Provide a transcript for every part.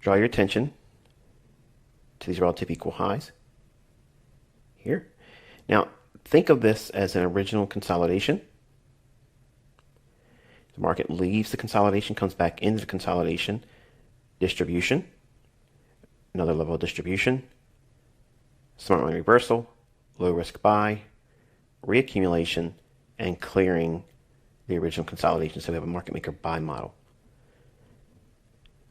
Draw your attention to these relative equal highs here. Now, think of this as an original consolidation. The market leaves the consolidation, comes back into the consolidation, distribution, another level of distribution, smart money reversal, low risk buy, reaccumulation, and clearing the original consolidation. So we have a market maker buy model.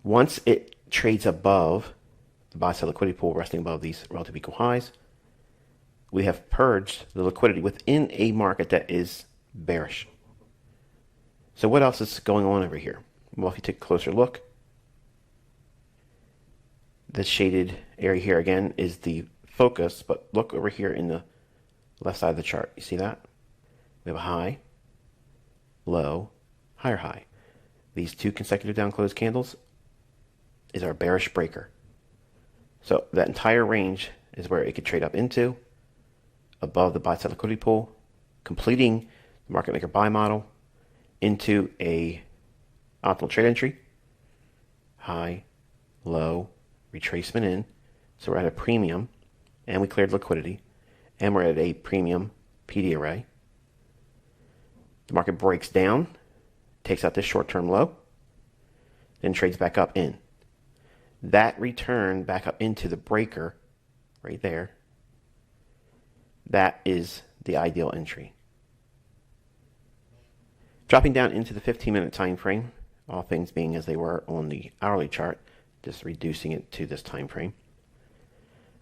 Once it trades above the buy side liquidity pool, resting above these relative equal highs, we have purged the liquidity within a market that is bearish. So what else is going on over here? Well, if you take a closer look, the shaded area here again is the focus, but look over here in the left side of the chart. You see that? We have a high, low, higher high. These two consecutive down close candles is our bearish breaker. So that entire range is where it could trade up into, above the buy side liquidity pool, completing the market maker buy model into a optimal trade entry, high, low, retracement in. So we're at a premium, and we cleared liquidity, and we're at a premium PD array. The market breaks down, takes out this short-term low, then trades back up in. That return back up into the breaker right there, that is the ideal entry. Dropping down into the 15-minute time frame, all things being as they were on the hourly chart, just reducing it to this time frame.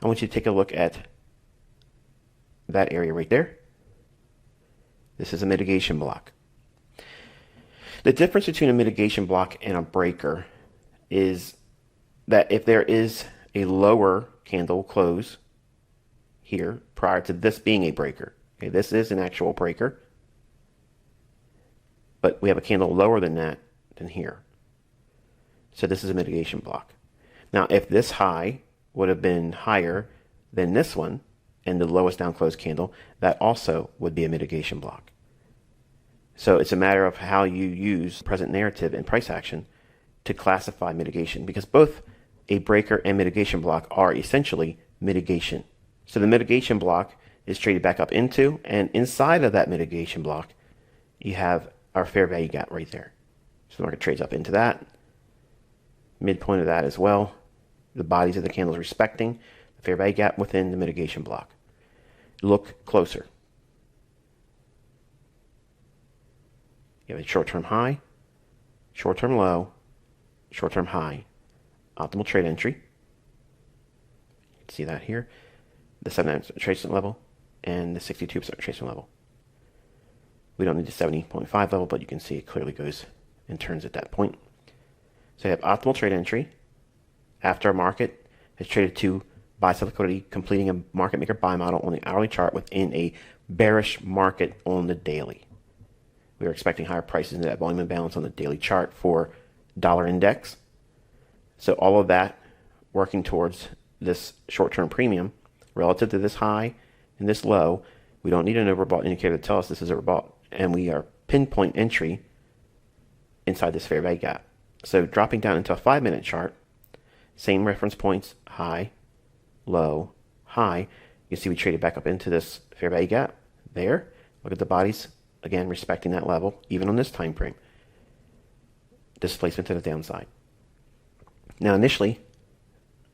I want you to take a look at that area right there. This is a mitigation block. The difference between a mitigation block and a breaker is that if there is a lower candle close here prior to this being a breaker, okay, this is an actual breaker, but we have a candle lower than that than here. So this is a mitigation block. Now, if this high would have been higher than this one and the lowest down close candle, that also would be a mitigation block. So it's a matter of how you use present narrative and price action to classify mitigation, because both a breaker and mitigation block are essentially mitigation. So the mitigation block is traded back up into, and inside of that mitigation block, you have our fair value gap right there. So the market trades up into that, midpoint of that as well. The bodies of the candles respecting the fair value gap within the mitigation block. Look closer. You have a short-term high, short-term low, short-term high, optimal trade entry. You can see that here. The 79% retracement level and the 62% retracement level. We don't need the 70.5 level, but you can see it clearly goes and turns at that point. So you have optimal trade entry after our market has traded to buy side liquidity, completing a market maker buy model on the hourly chart within a bearish market on the daily. We are expecting higher prices into that volume imbalance on the daily chart for dollar index. So all of that working towards this short-term premium relative to this high and this low. We don't need an overbought indicator to tell us this is overbought, and we are pinpoint entry inside this fair value gap. So dropping down into a 5-minute chart, same reference points, high, low, high. You can see we traded back up into this fair value gap there. Look at the bodies, again, respecting that level, even on this time frame. Displacement to the downside. Now, initially,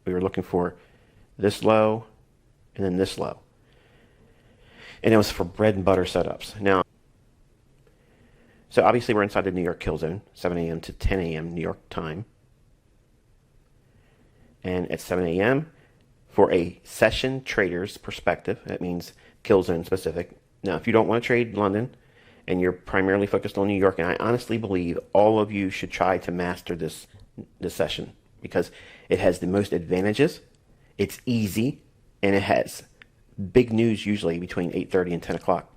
we were looking for this low and then this low. And it was for bread and butter setups. Now, so obviously we're inside the New York kill zone, 7 a.m. to 10 a.m. New York time. And at 7 a.m., for a session trader's perspective, that means kill zone specific. Now, if you don't want to trade London and you're primarily focused on New York, and I honestly believe all of you should try to master this session because it has the most advantages, it's easy, and it has big news usually between 8:30 and 10 o'clock.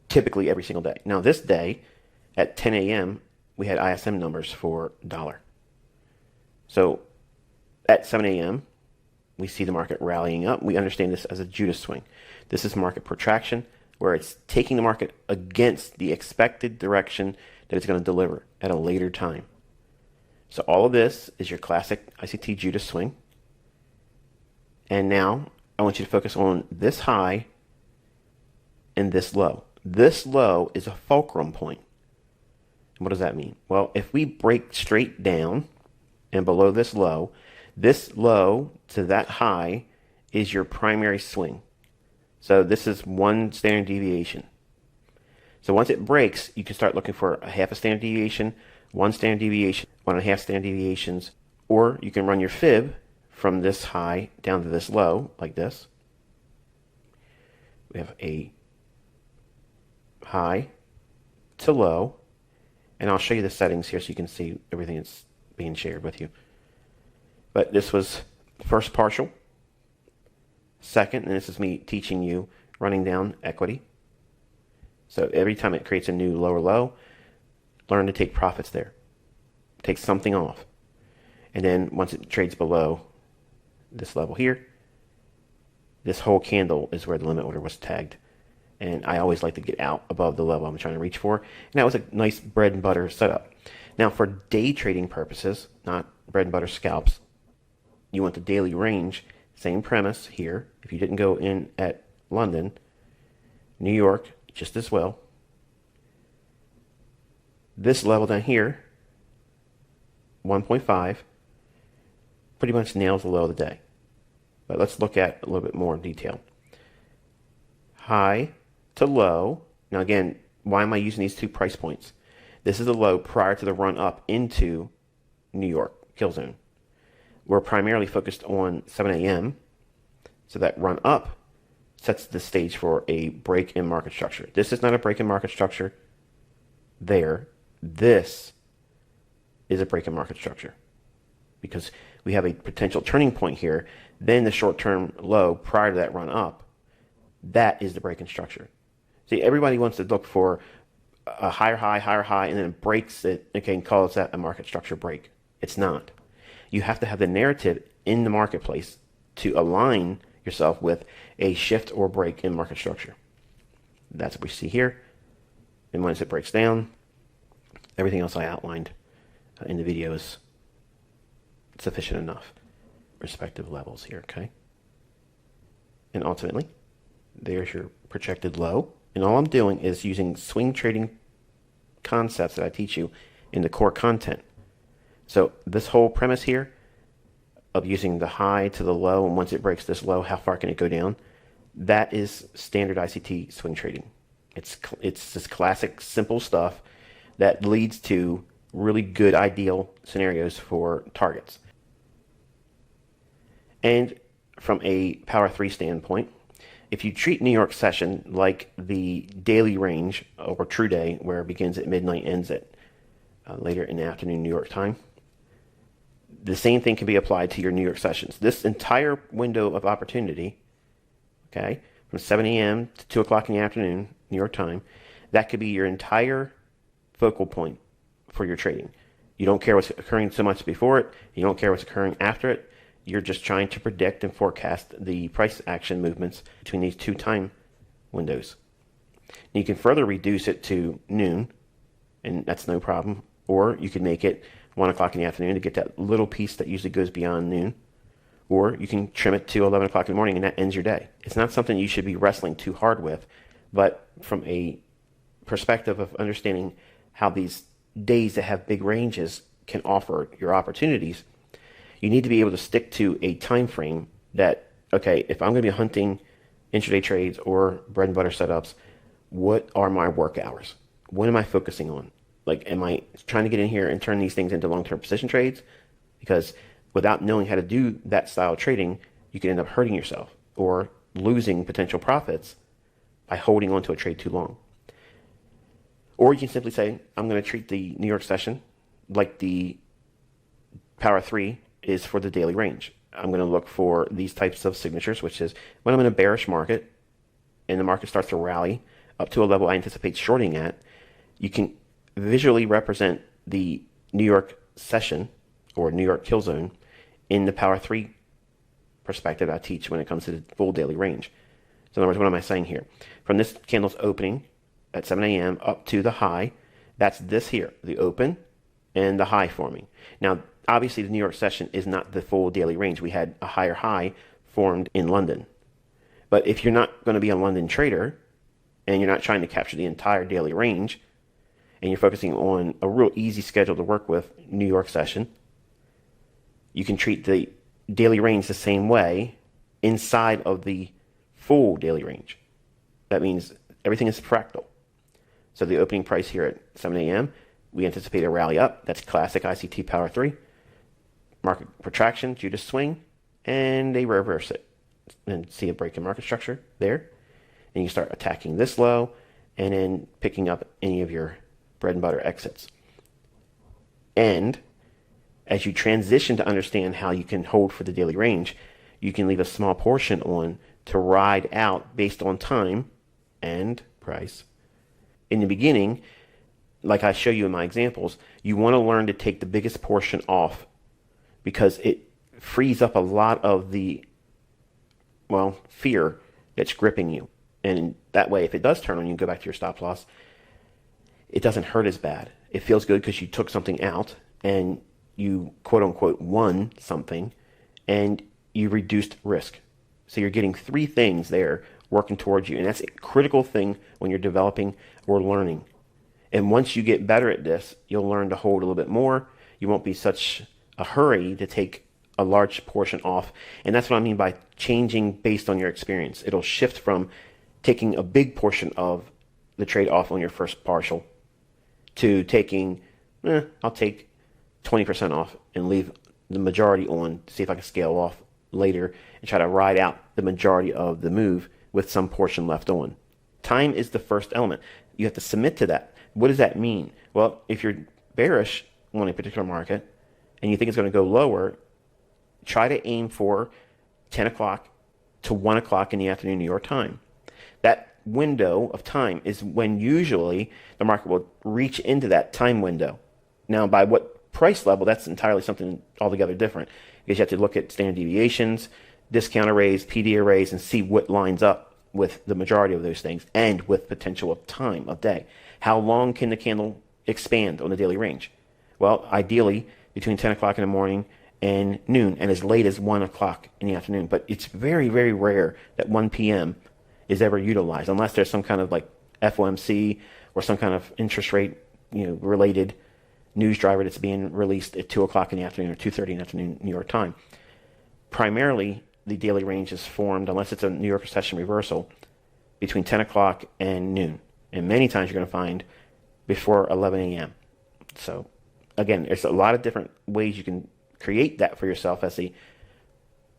Typically every single day. Now this day at 10 a.m. we had ISM numbers for dollar. So at 7 a.m. we see the market rallying up. We understand this as a Judas swing. This is market protraction where it's taking the market against the expected direction that it's going to deliver at a later time. So all of this is your classic ICT Judas swing. And now I want you to focus on this high and this low. This low is a fulcrum point. What does that mean? Well, if we break straight down and below this low to that high is your primary swing. So this is one standard deviation. So once it breaks, you can start looking for a half a standard deviation, one standard deviation, 1.5 standard deviations, or you can run your fib from this high down to this low, like this. We have a high to low, and I'll show you the settings here so you can see everything that's being shared with you. But this was first partial, second, and this is me teaching you running down equity. So every time it creates a new lower low, learn to take profits there. Take something off. And then once it trades below this level here, this whole candle is where the limit order was tagged. And I always like to get out above the level I'm trying to reach for. And that was a nice bread and butter setup. Now for day trading purposes, not bread and butter scalps, you want the daily range, same premise here. If you didn't go in at London, New York, just as well. This level down here, 1.5, pretty much nails the low of the day. But let's look at a little bit more in detail. High to low. Now again, why am I using these two price points? This is the low prior to the run up into New York kill zone. We're primarily focused on 7 a.m. So that run up sets the stage for a break in market structure. This is not a break in market structure there. This is a break in market structure because we have a potential turning point here. Then the short-term low prior to that run up, that is the break in structure. See, everybody wants to look for a higher high, and then it breaks it, okay, and calls that a market structure break. It's not. You have to have the narrative in the marketplace to align yourself with a shift or break in market structure. That's what we see here. And once it breaks down, everything else I outlined in the video is sufficient enough. Respective levels here, okay? And ultimately, there's your projected low. And all I'm doing is using swing trading concepts that I teach you in the core content. So this whole premise here of using the high to the low, and once it breaks this low, how far can it go down? That is standard ICT swing trading. It's this classic, simple stuff that leads to really good, ideal scenarios for targets. And from a Power 3 standpoint, if you treat New York session like the daily range or true day, where it begins at midnight, ends at later in the afternoon New York time, the same thing can be applied to your New York sessions. This entire window of opportunity, okay, from 7 a.m. to 2 o'clock in the afternoon, New York time, that could be your entire focal point for your trading. You don't care what's occurring so much before it. You don't care what's occurring after it. You're just trying to predict and forecast the price action movements between these two time windows. And you can further reduce it to noon, and that's no problem. Or you can make it 1 o'clock in the afternoon to get that little piece that usually goes beyond noon. Or you can trim it to 11 o'clock in the morning, and that ends your day. It's not something you should be wrestling too hard with, but from a perspective of understanding how these days that have big ranges can offer your opportunities, you need to be able to stick to a time frame that, okay, if I'm going to be hunting intraday trades or bread and butter setups, what are my work hours? What am I focusing on? Like, am I trying to get in here and turn these things into long-term position trades? Because without knowing how to do that style of trading, you can end up hurting yourself or losing potential profits by holding on to a trade too long. Or you can simply say, I'm going to treat the New York session like the Power 3 is for the daily range. I'm going to look for these types of signatures, which is when I'm in a bearish market and the market starts to rally up to a level I anticipate shorting at, you can visually represent the New York session or New York kill zone in the Power 3 perspective I teach when it comes to the full daily range. So in other words, what am I saying here? From this candle's opening at 7 a.m. up to the high, that's this here, the open and the high forming. Now, obviously, the New York session is not the full daily range. We had a higher high formed in London. But if you're not going to be a London trader and you're not trying to capture the entire daily range and you're focusing on a real easy schedule to work with, New York session, you can treat the daily range the same way inside of the full daily range. That means everything is fractal. So the opening price here at 7 a.m., we anticipate a rally up. That's classic ICT Power 3. Market protraction, Judas swing, and they reverse it. And see a break in market structure there. And you start attacking this low and then picking up any of your bread and butter exits. And as you transition to understand how you can hold for the daily range, you can leave a small portion on to ride out based on time and price. In the beginning, like I show you in my examples, you want to learn to take the biggest portion off because it frees up a lot of the, fear that's gripping you. And that way, if it does turn on you and go back to your stop loss, it doesn't hurt as bad. It feels good because you took something out and you quote unquote won something and you reduced risk. So you're getting three things there working towards you. And that's a critical thing when you're developing or learning. And once you get better at this, you'll learn to hold a little bit more. You won't be such a hurry to take a large portion off. And that's what I mean by changing based on your experience. It'll shift from taking a big portion of the trade off on your first partial to taking, I'll take 20% off and leave the majority on to see if I can scale off later and try to ride out the majority of the move with some portion left on. Time is the first element. You have to submit to that. What does that mean? Well, if you're bearish on a particular market and you think it's going to go lower, try to aim for 10 o'clock to 1 o'clock in the afternoon New York time. That window of time is when usually the market will reach into that time window. Now, by what price level, that's entirely something altogether different because you have to look at standard deviations, discount arrays, PD arrays, and see what lines up with the majority of those things and with potential of time of day. How long can the candle expand on the daily range? Well, ideally between 10 o'clock in the morning and noon and as late as 1 o'clock in the afternoon. But it's very, very rare that 1 p.m. is ever utilized unless there's some kind of like FOMC or some kind of interest rate related news driver that's being released at 2 o'clock in the afternoon or 2:30 in the afternoon New York time. Primarily, the daily range is formed, unless it's a New York session reversal, between 10 o'clock and noon. And many times you're going to find before 11 a.m. So, again, there's a lot of different ways you can create that for yourself as a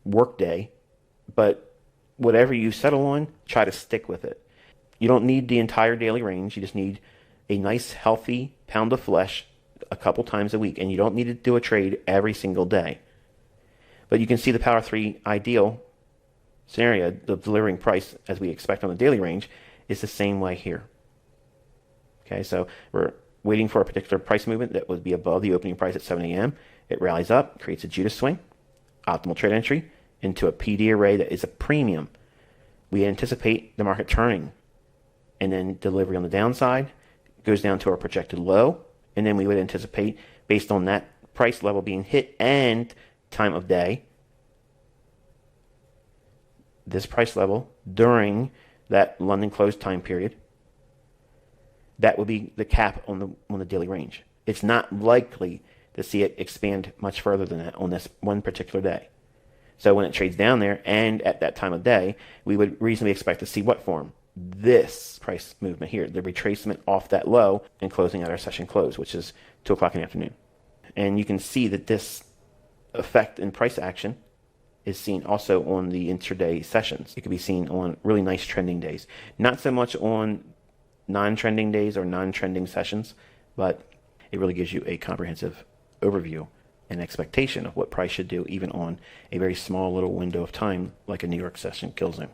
work day. But whatever you settle on, try to stick with it. You don't need the entire daily range. You just need a nice, healthy pound of flesh a couple times a week. And you don't need to do a trade every single day. But you can see the Power 3 ideal scenario, the delivering price as we expect on the daily range, is the same way here. Okay, so we're waiting for a particular price movement that would be above the opening price at 7 a.m. It rallies up, creates a Judas swing, optimal trade entry into a PD array that is a premium. We anticipate the market turning and then delivery on the downside goes down to our projected low. And then we would anticipate, based on that price level being hit and time of day, this price level during that London close time period, that would be the cap on the daily range. It's not likely to see it expand much further than that on this one particular day. So when it trades down there and at that time of day, we would reasonably expect to see what form? This price movement here, the retracement off that low and closing at our session close, which is 2 o'clock in the afternoon. And you can see that this effect in price action is seen also on the intraday sessions. It can be seen on really nice trending days. Not so much on non-trending days or non-trending sessions, but it really gives you a comprehensive overview and expectation of what price should do even on a very small little window of time like a New York session kills them.